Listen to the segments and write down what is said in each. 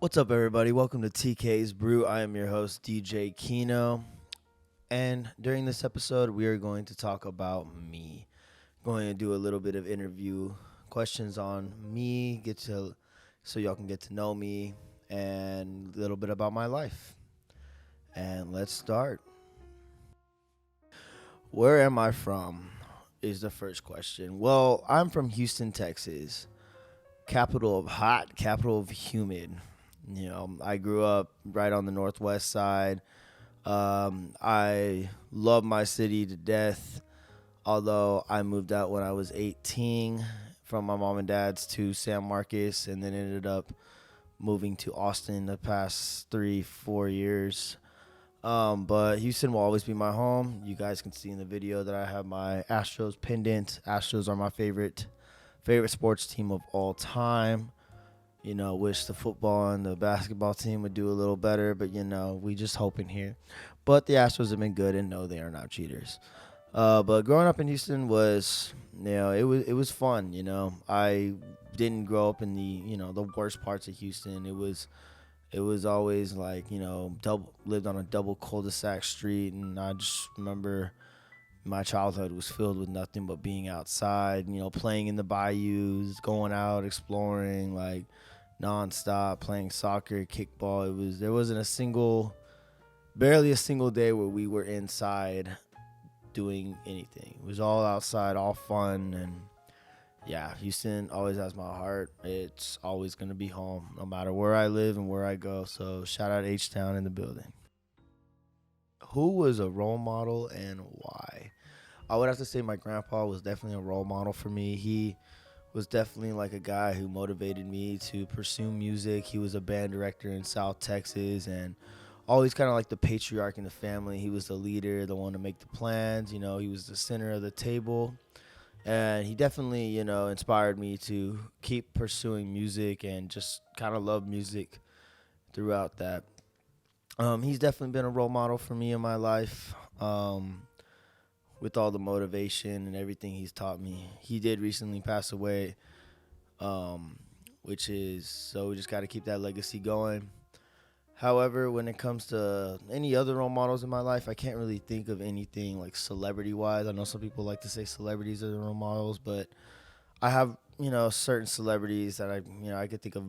What's up, everybody? Welcome to TK's Brew. I am your host, DJ Keno. And during this episode, we are going to talk about me. Going to do a little bit of interview questions on me, so y'all can get to know me and a little bit about my life. And let's start. Where am I from? Is the first question. Well, I'm from Houston, Texas, capital of hot, capital of humid. I grew up right on the northwest side. I love my city to death, although I moved out when I was 18 from my mom and dad's to San Marcos and then ended up moving to Austin the past 3-4 years. But Houston will always be my home. You guys can see in the video that I have my Astros pendant. Astros are my favorite sports team of all time. Wish the football and the basketball team would do a little better, but we just hoping here. But the Astros have been good, and no, they are not cheaters. But growing up in Houston was, it was fun. I didn't grow up in the worst parts of Houston. It was always like lived on a double cul-de-sac street, and I just remember my childhood was filled with nothing but being outside, playing in the bayous, going out, exploring, like nonstop, playing soccer, kickball. There wasn't barely a single day where we were inside doing anything. It was all outside, all fun, and yeah, Houston always has my heart. It's always gonna be home, no matter where I live and where I go. So shout out H-Town in the building. Who was a role model and why? I would have to say my grandpa was definitely a role model for me. He was definitely like a guy who motivated me to pursue music. He was a band director in South Texas and always kind of like the patriarch in the family. He was the leader, the one to make the plans. He was the center of the table. And he definitely, inspired me to keep pursuing music and just kind of love music throughout that. He's definitely been a role model for me in my life. With all the motivation and everything he's taught me. He did recently pass away, so we just got to keep that legacy going. However, when it comes to any other role models in my life, I can't really think of anything like celebrity-wise. I know some people like to say celebrities are the role models, but I have, certain celebrities that I could think of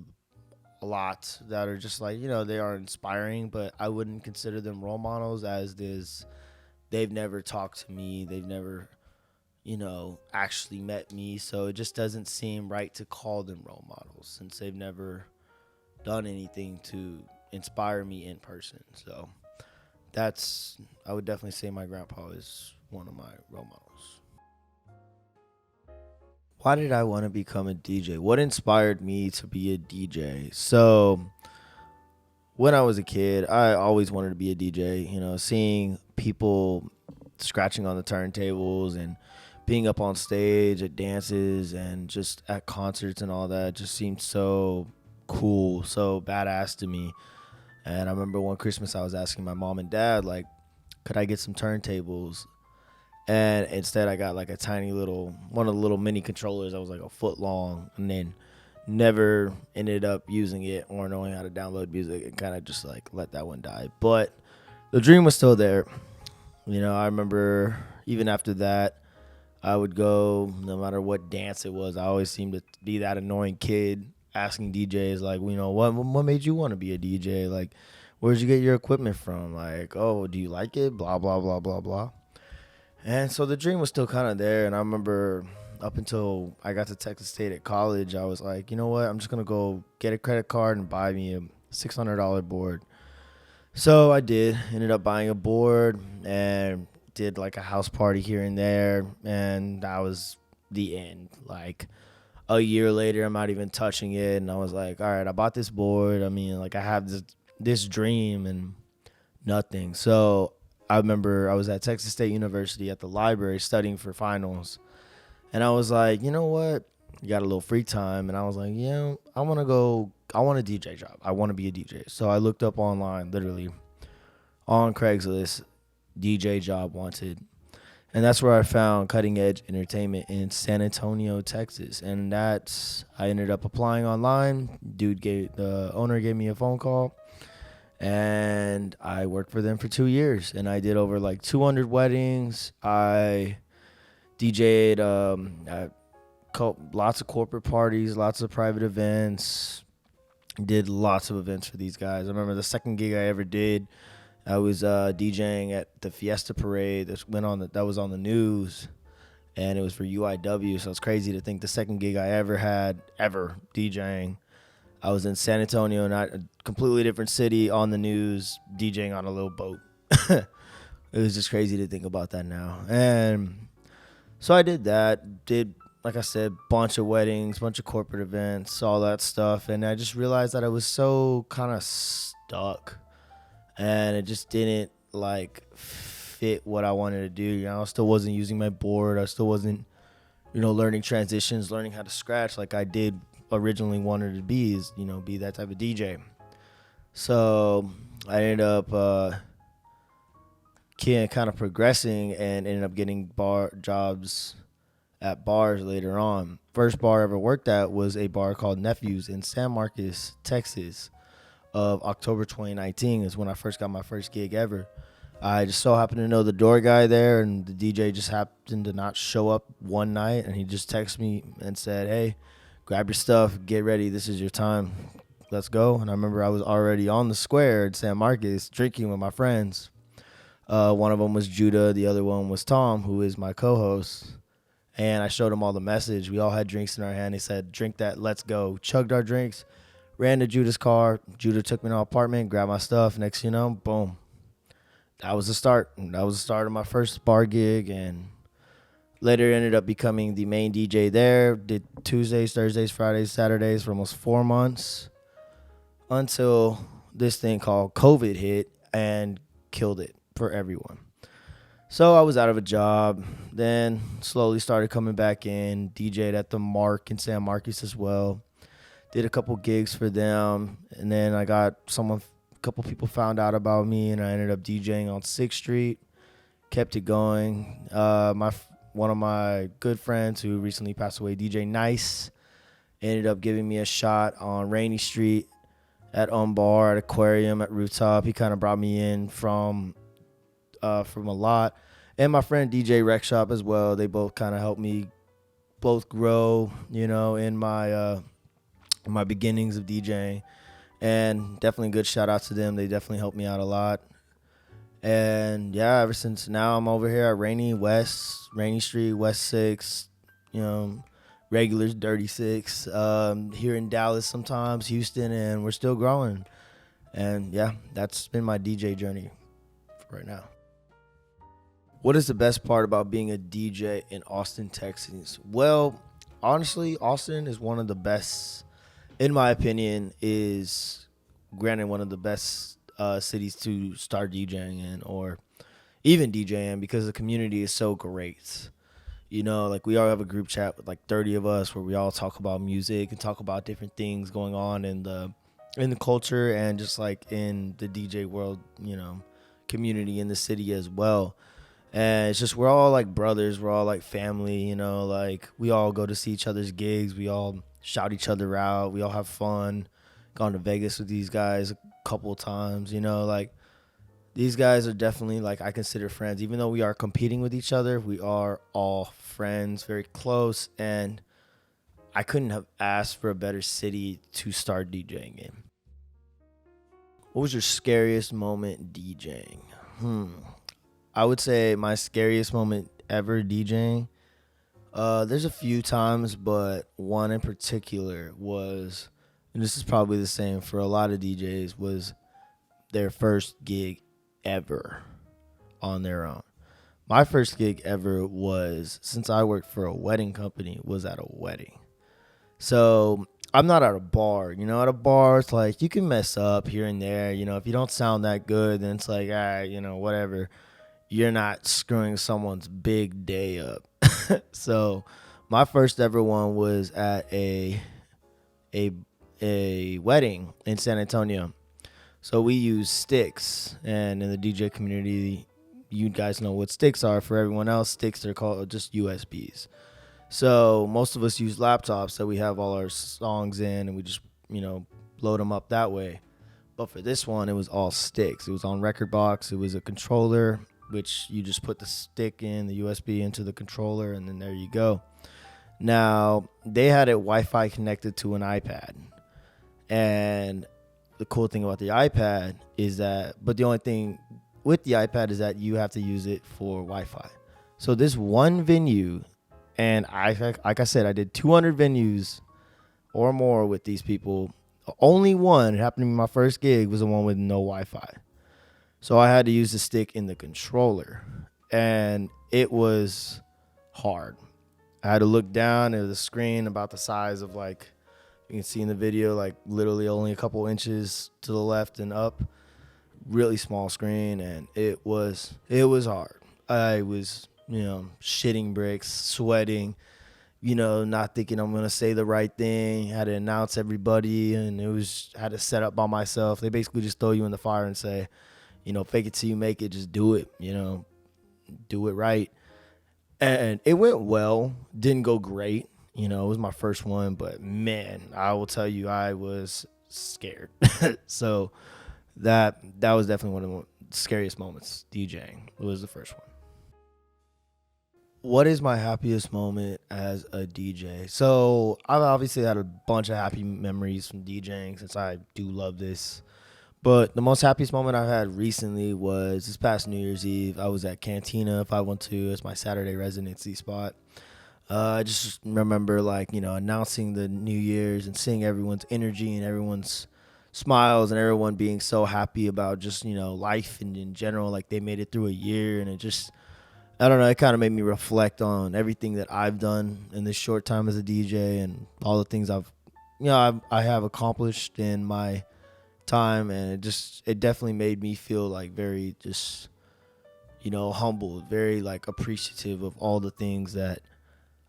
a lot that are just like, they are inspiring, but I wouldn't consider them role models as this. They've never talked to me. They've never, actually met me. So it just doesn't seem right to call them role models since they've never done anything to inspire me in person. So I would definitely say my grandpa is one of my role models. Why did I want to become a DJ? What inspired me to be a DJ? So when I was a kid, I always wanted to be a DJ, seeing people scratching on the turntables and being up on stage at dances and just at concerts and all that just seemed so cool, so badass to me. And I remember one Christmas I was asking my mom and dad, like, could I get some turntables? And instead I got like one of the little mini controllers that was like a foot long, and then never ended up using it or knowing how to download music and kind of just like let that one die. But the dream was still there. I remember even after that, I would go no matter what dance it was. I always seemed to be that annoying kid asking DJs like, what made you want to be a DJ? Like, where'd you get your equipment from? Like, oh, do you like it? Blah, blah, blah, blah, blah. And so the dream was still kind of there. And I remember up until I got to Texas State at college, I was like, you know what? I'm just going to go get a credit card and buy me a $600 board. So I did. Ended up buying a board and did like a house party here and there. And that was the end. Like a year later, I'm not even touching it. And I was like, all right, I bought this board. I mean, like I have this dream and nothing. So I remember I was at Texas State University at the library studying for finals. And I was like, you know what? You got a little free time. And I was like, I want a DJ job. I want to be a DJ. So I looked up online, literally on Craigslist, DJ job wanted. And that's where I found Cutting Edge Entertainment in San Antonio, Texas. And I ended up applying online. The owner gave me a phone call, and I worked for them for 2 years. And I did over like 200 weddings. I DJ'd at lots of corporate parties, lots of private events. Did lots of events for these guys. I remember the second gig I ever did, I was DJing at the Fiesta Parade that was on the news, and it was for UIW. So it's crazy to think the second gig I ever had DJing, I was in San Antonio, not a completely different city, on the news, DJing on a little boat. It was just crazy to think about that now. And so I did that. Did, like I said, bunch of weddings, bunch of corporate events, all that stuff, and I just realized that I was so kind of stuck. And it just didn't like fit what I wanted to do. You know, I still wasn't using my board. I still wasn't, learning transitions, learning how to scratch like I did originally wanted to be that type of DJ. So I ended up kind of progressing and ended up getting bar jobs at bars later on. First bar I ever worked at was a bar called Nephews in San Marcos, Texas. Of October 2019 is when I first got my first gig ever. I just so happened to know the door guy there, and the DJ just happened to not show up one night, and he just texted me and said, "Hey, grab your stuff, get ready, this is your time, let's go." And I remember I was already on the square in San Marcos drinking with my friends. One of them was Judah, the other one was Tom, who is my co-host. And I showed him all the message. We all had drinks in our hand. He said, "Drink that, let's go." Chugged our drinks. Ran to Judah's car. Judah took me to our apartment, grabbed my stuff. Next, boom. That was the start. That was the start of my first bar gig, and later ended up becoming the main DJ there. Did Tuesdays, Thursdays, Fridays, Saturdays for almost 4 months until this thing called COVID hit and killed it for everyone. So I was out of a job, then slowly started coming back in, DJ'd at the Mark in San Marcos as well. Did a couple gigs for them, and then a couple people found out about me, and I ended up DJing on 6th Street. Kept it going. One of my good friends who recently passed away, DJ Nice, ended up giving me a shot on Rainy Street at Bar, at Aquarium, at Rooftop. He kind of brought me in from a lot. And my friend DJ Rec Shop as well. They both kind of helped me grow, in my beginnings of DJing. And definitely a good shout out to them. They definitely helped me out a lot. And yeah, ever since now I'm over here at Rainy Street, West 6th, regulars, Dirty 6, here in Dallas sometimes, Houston, and we're still growing. And yeah, that's been my DJ journey for right now. What is the best part about being a DJ in Austin, Texas? Well, honestly, Austin is one of the best, in my opinion, is granted one of the best cities to start DJing in, or even DJing, because the community is so great. We all have a group chat with like 30 of us where we all talk about music and talk about different things going on in the culture and just like in the DJ world, community in the city as well. And it's just, we're all like brothers, we're all like family, like we all go to see each other's gigs, we all shout each other out, we all have fun. Gone to Vegas with these guys a couple of times, like these guys are definitely like I consider friends. Even though we are competing with each other, we are all friends, very close, and I couldn't have asked for a better city to start DJing in. What was your scariest moment DJing? I would say my scariest moment ever DJing, there's a few times, but one in particular was, and this is probably the same for a lot of DJs, was their first gig ever on their own. My first gig ever was, since I worked for a wedding company, was at a wedding. So I'm not at a bar. At a bar, it's like you can mess up here and there. If you don't sound that good, then it's like, whatever. You're not screwing someone's big day up. So my first ever one was at a wedding in San Antonio. So we use sticks, and in the DJ community, you guys know what sticks are. For everyone else, sticks are called just USBs. So most of us use laptops that we have all our songs in, and we just, load them up that way. But for this one, it was all sticks. It was on record box. It was a controller, which you just put the stick in, the USB into the controller, and then there you go. Now, they had it Wi-Fi connected to an iPad. And the cool thing about the iPad is that, but the only thing with the iPad is that you have to use it for Wi-Fi. So this one venue, and like I said, I did 200 venues or more with these people. Only one, it happened to be my first gig, was the one with no Wi-Fi. So I had to use the stick in the controller, and it was hard. I had to look down at the screen about the size of, like, you can see in the video, like literally only a couple inches to the left and up. Really small screen, and it was hard. I was, shitting bricks, sweating, not thinking I'm going to say the right thing. Had to announce everybody, and had to set up by myself. They basically just throw you in the fire and say, fake it till you make it. Just do it, do it right. And it went well. Didn't go great. It was my first one, but man, I will tell you, I was scared. So that was definitely one of the scariest moments DJing. It was the first one. What is my happiest moment as a DJ? So I've obviously had a bunch of happy memories from DJing since I do love this. But the most happiest moment I've had recently was this past New Year's Eve. I was at Cantina 512. It's my Saturday residency spot. I just remember, announcing the New Year's and seeing everyone's energy and everyone's smiles and everyone being so happy about just, life and in general. Like, they made it through a year, and it just, I don't know, it kind of made me reflect on everything that I've done in this short time as a DJ and all the things I have accomplished in my time. And it definitely made me feel like very just, humble, very appreciative of all the things that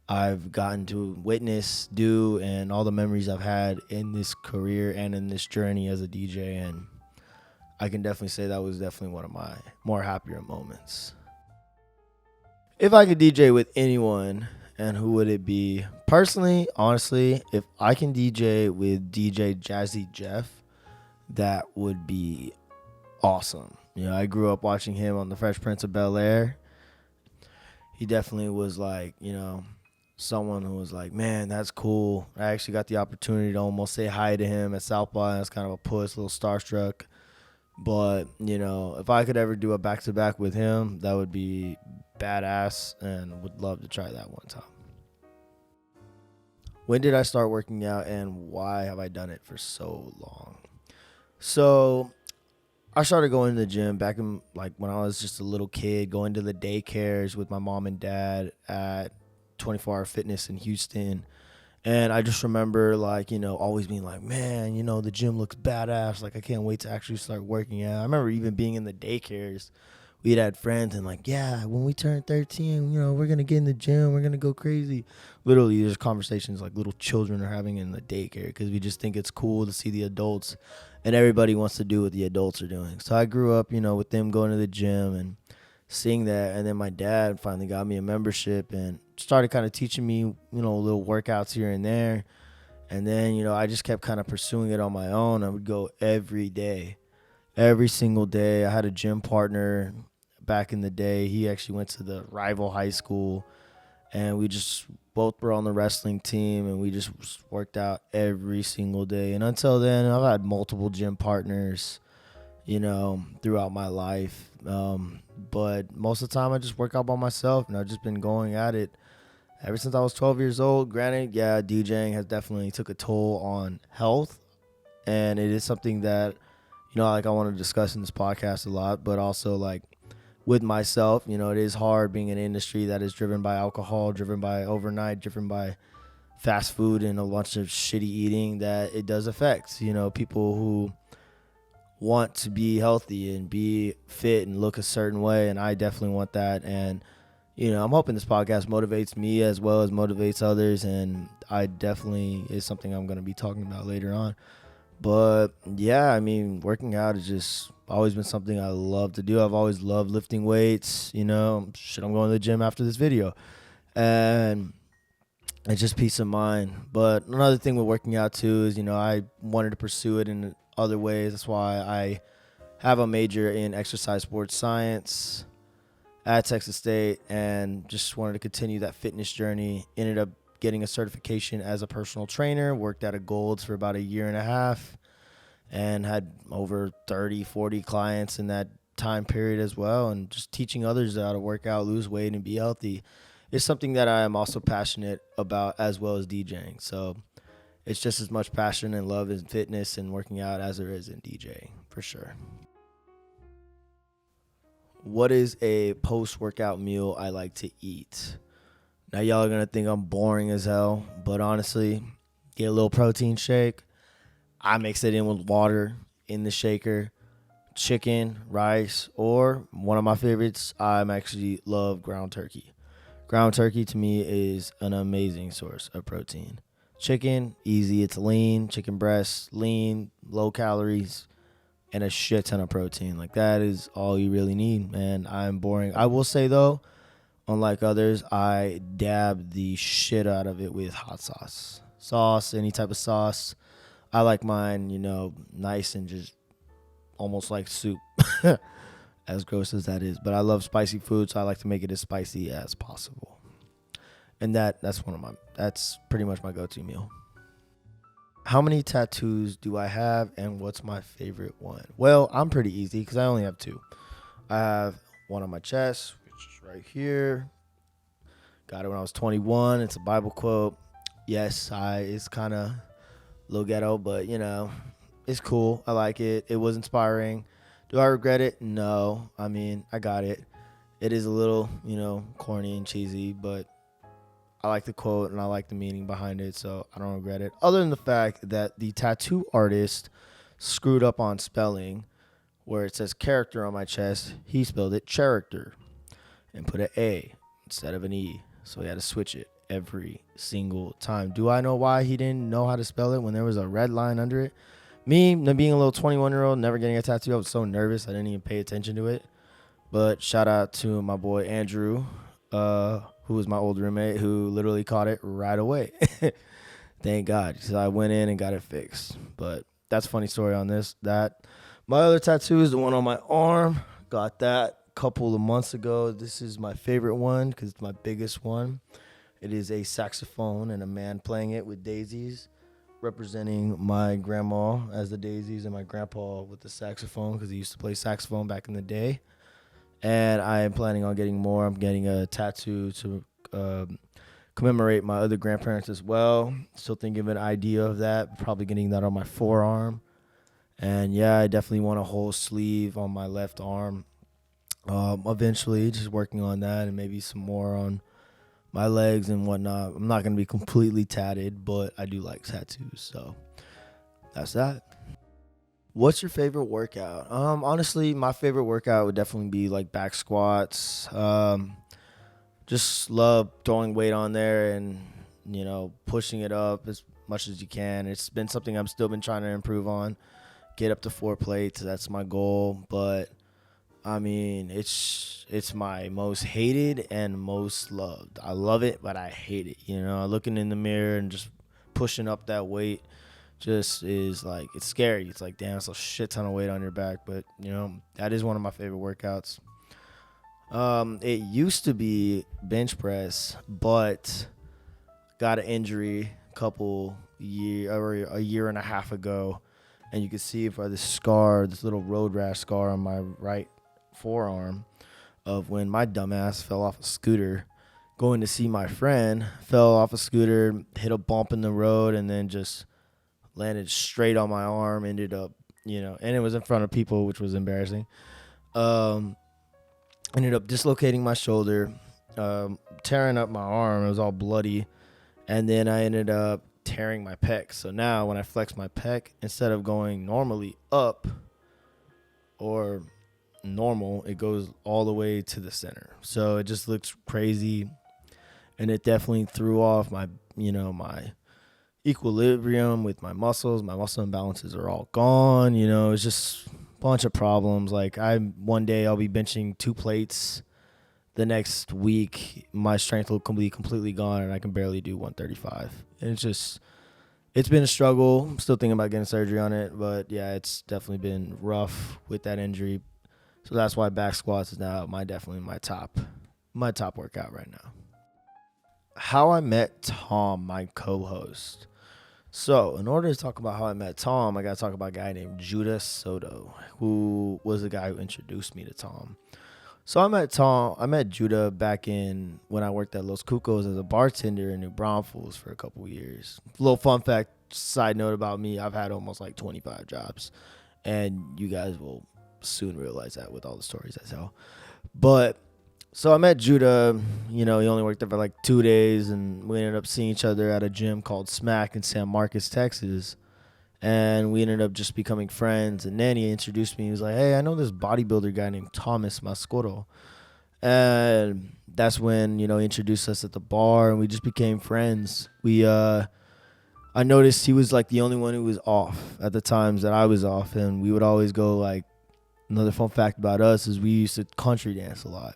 I've gotten to witness, do, and all the memories I've had in this career and in this journey as a DJ. And I can definitely say that was definitely one of my more happier moments. If I could DJ with anyone, and who would it be? Personally, honestly, if I can DJ with DJ Jazzy Jeff, that would be awesome. I grew up watching him on The Fresh Prince of Bel-Air. He definitely was someone who was like, man, that's cool. I actually got the opportunity to almost say hi to him at South by. I was kind of a puss, a little starstruck. But, if I could ever do a back-to-back with him, that would be badass, and would love to try that one time. When did I start working out, and why have I done it for so long? So I started going to the gym back in when I was just a little kid, going to the daycares with my mom and dad at 24 Hour Fitness in Houston. And I just remember always being like, man, the gym looks badass. I can't wait to actually start working out. I remember even being in the daycares. We'd had friends and when we turn 13, we're going to get in the gym. We're going to go crazy. Literally, there's conversations little children are having in the daycare because we just think it's cool to see the adults, and everybody wants to do what the adults are doing. So I grew up, with them going to the gym and seeing that. And then my dad finally got me a membership and started kind of teaching me, little workouts here and there. And then, I just kept kind of pursuing it on my own. I would go every day, every single day. I had a gym partner back in the day. He actually went to the rival high school, and we just both were on the wrestling team, and we just worked out every single day. And until then, I've had multiple gym partners, throughout my life. But most of the time I just work out by myself, and I've just been going at it ever since I was 12 years old. Granted, yeah, DJing has definitely took a toll on health, and it is something that, I want to discuss in this podcast a lot, but also with myself, it is hard being an industry that is driven by alcohol, driven by overnight, driven by fast food and a bunch of shitty eating, that it does affect, people who want to be healthy and be fit and look a certain way. And I definitely want that. And, I'm hoping this podcast motivates me as well as motivates others. And I definitely is something I'm going to be talking about later on. But yeah, I mean, working out has just always been something I love to do. I've always loved lifting weights. Shit, I'm going to the gym after this video, and it's just peace of mind. But another thing with working out too is, I wanted to pursue it in other ways. That's why I have a major in exercise sports science at Texas State, and just wanted to continue that fitness journey. Ended up getting a certification as a personal trainer, worked at a Gold's for about a year and a half, and had over 30, 40 clients in that time period as well. And just teaching others how to work out, lose weight, and be healthy is something that I am also passionate about, as well as DJing. So it's just as much passion and love in fitness and working out as there is in DJing, for sure. What is a post-workout meal I like to eat? Now, y'all are going to think I'm boring as hell, but honestly, get a little protein shake. I mix it in with water in the shaker, chicken, rice, or one of my favorites, I actually love ground turkey. Ground turkey to me is an amazing source of protein. Chicken, easy, it's lean. Chicken breast, lean, low calories, and a shit ton of protein. Like, that is all you really need, man. I'm boring. I will say, though, unlike others, I dab the shit out of it with hot sauce. Sauce, any type of sauce. I like mine, nice and just almost like soup, as gross as that is. But I love spicy food, so I like to make it as spicy as possible. And that's pretty much my go-to meal. How many tattoos do I have, and what's my favorite one? Well, I'm pretty easy because I only have two. I have one on my chest, which is right here. Got it when I was 21. It's a Bible quote. Yes, it's kind of little ghetto, but it's cool. I like it. It was inspiring. Do I regret it? No. I mean, I got it. It is a little, corny and cheesy, but I like the quote and I like the meaning behind it, so I don't regret it. Other than the fact that the tattoo artist screwed up on spelling, where it says character on my chest, he spelled it character and put an A instead of an E, so he had to switch it every single time. Do I know why he didn't know how to spell it when there was a red line under it? Me, being a little 21-year-old, never getting a tattoo, I was so nervous I didn't even pay attention to it. But shout out to my boy Andrew, who was my old roommate, who literally caught it right away. Thank God, because I went in and got it fixed. But that's a funny story on this. My other tattoo is the one on my arm. Got that a couple of months ago. This is my favorite one because it's my biggest one. It is a saxophone and a man playing it with daisies, representing my grandma as the daisies and my grandpa with the saxophone, because he used to play saxophone back in the day. And I am planning on getting more. I'm getting a tattoo to commemorate my other grandparents as well. Still thinking of an idea of that. Probably getting that on my forearm. And yeah, I definitely want a whole sleeve on my left arm. Eventually, just working on that, and maybe some more on my legs and whatnot. I'm not going to be completely tatted, but I do like tattoos. So that's that. What's your favorite workout? Honestly, my favorite workout would definitely be like back squats. Just love throwing weight on there and, pushing it up as much as you can. It's been something I've still been trying to improve on. Get up to 4 plates. That's my goal. But I mean, it's my most hated and most loved. I love it, but I hate it. Looking in the mirror and just pushing up that weight just is like, it's scary. It's like, damn, it's a shit ton of weight on your back. But, that is one of my favorite workouts. It used to be bench press, but got an injury a year and a half ago. And you can see by this little road rash scar on my right forearm of when my dumbass fell off a scooter going to see my friend, fell off a scooter, hit a bump in the road, and then just landed straight on my arm, ended up, and it was in front of people, which was embarrassing. Ended up dislocating my shoulder, tearing up my arm. It was all bloody. And then I ended up tearing my pec. So now when I flex my pec, instead of going normally up or normal, it goes all the way to the center. So it just looks crazy. And it definitely threw off my equilibrium with my muscles. My muscle imbalances are all gone. It's just a bunch of problems. Like one day I'll be benching 2 plates. The next week my strength will be completely gone and I can barely do 135. And it's been a struggle. I'm still thinking about getting surgery on it, but yeah, it's definitely been rough with that injury. So that's why back squats is now definitely my top workout right now. How I met Tom, my co-host. So, in order to talk about how I met Tom, I got to talk about a guy named Judah Soto, who was the guy who introduced me to Tom. So, I met Judah back in when I worked at Los Cucos as a bartender in New Braunfels for a couple years. Little fun fact, side note about me, I've had almost like 25 jobs, and you guys will soon realize that with all the stories I tell. But so I met Judah, he only worked there for like 2 days, and we ended up seeing each other at a gym called Smack in San Marcos, Texas. And we ended up just becoming friends. And then he introduced me. He was like, hey, I know this bodybuilder guy named Thomas Mascoro. And that's when, he introduced us at the bar, and we just became friends. I noticed he was like the only one who was off at the times that I was off. And we would always go like, another fun fact about us is we used to country dance a lot.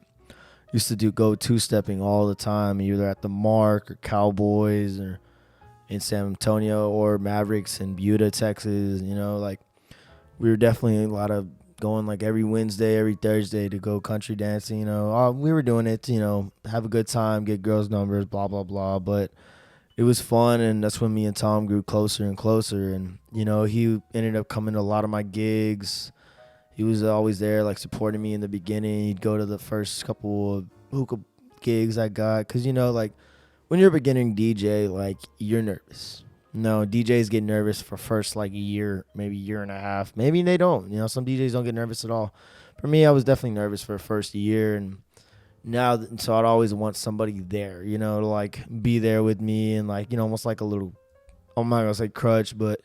Used to go two-stepping all the time, either at the Mark or Cowboys or in San Antonio or Mavericks in Buda, Texas. Like we were definitely a lot of going like every Wednesday, every Thursday to go country dancing. We were doing it to, have a good time, get girls' numbers, blah, blah, blah. But it was fun, and that's when me and Tom grew closer and closer. And, he ended up coming to a lot of my gigs. He was always there, like, supporting me in the beginning. He'd go to the first couple of hookah gigs I got. Because, like, when you're a beginning DJ, like, you're nervous. DJs get nervous for first, like, a year, maybe year and a half. Maybe they don't. Some DJs don't get nervous at all. For me, I was definitely nervous for the first year. And so I'd always want somebody there, to, like, be there with me and, like, almost like a little, I'm not going to say crutch, but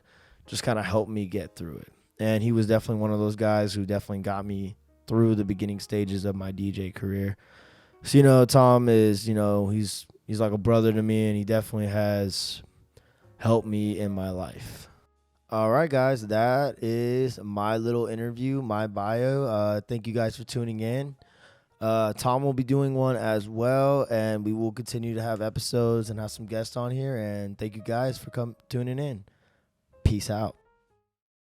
just kind of help me get through it. And he was definitely one of those guys who definitely got me through the beginning stages of my DJ career. So, Tom is, he's like a brother to me, and he definitely has helped me in my life. All right, guys, that is my little interview, my bio. Thank you guys for tuning in. Tom will be doing one as well, and we will continue to have episodes and have some guests on here. And thank you guys for tuning in. Peace out.